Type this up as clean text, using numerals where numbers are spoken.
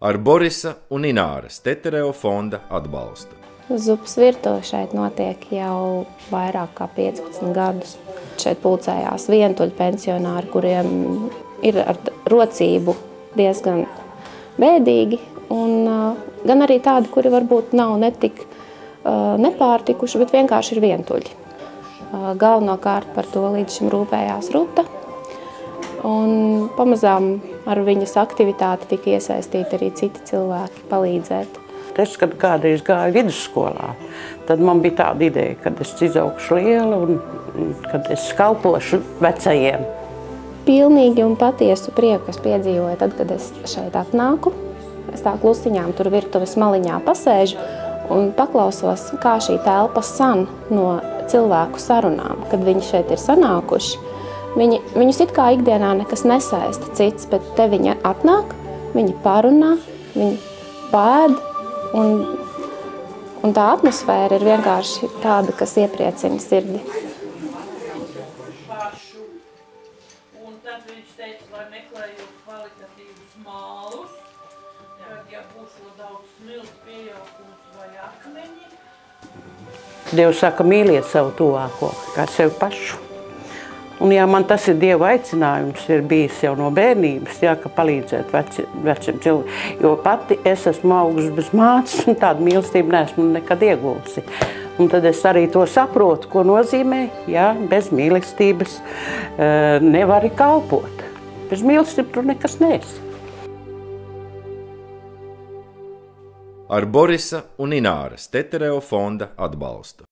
Ar Borisa un Ināras Tetereva fonda atbalstu. Zupas virtuve šeit notiek jau vairāk kā 15 gadus. Šeit pulcējās vientuļu pensionāri, kuriem ir ar rocību diezgan bēdīgi, un gan arī tādi, kuri varbūt nav netik nepārtikuši, bet vienkārši ir vientuļi. Galvenokārt par to līdz šim rūpējās Ruta, un pamazām ar viņas aktivitāti tika iesaistīti arī citi cilvēki palīdzēt. Es, kad kādreiz gāju vidusskolā, tad man bija tāda ideja, kad es izaugšu liela un kad es kalpošu vecajiem. Pilnīgi un patiesu prieku es piedzīvoju tad, kad es šeit atnāku. Es tā klusiņām tur virtuves maliņā pasēžu un paklausos, kā šī telpa san no cilvēku sarunām, kad viņi šeit ir sanākuši. Viņus it kā ikdienā nekas nesaista cits, bet te viņi atnāk, viņi parunā, viņi pēd, un tā atmosfēra ir vienkārši tāda, kas iepriecina sirdi. Un tad viņš teica, lai meklējot kvalitatīvus mālus, tad, ja būs daudz smilts, piejaukums vai akmeņi. Dievs saka, mīliet savu tuvāko, kā sevi pašu. Un jā, man tas ir Dieva aicinājums, ir bijis jau no bērnības, jā, ka palīdzēt veciem cilvēkiem. Jo pati es esmu augusi bez mātes un tādu mīlestību neesmu nekad iegūsi. Un tad es arī to saprotu, ko nozīmē, jā, bez mīlestības nevari kalpot. Bez mīlestības tur nekas neesi. Ar Borisa un Ināras Tetereva fonda atbalstu.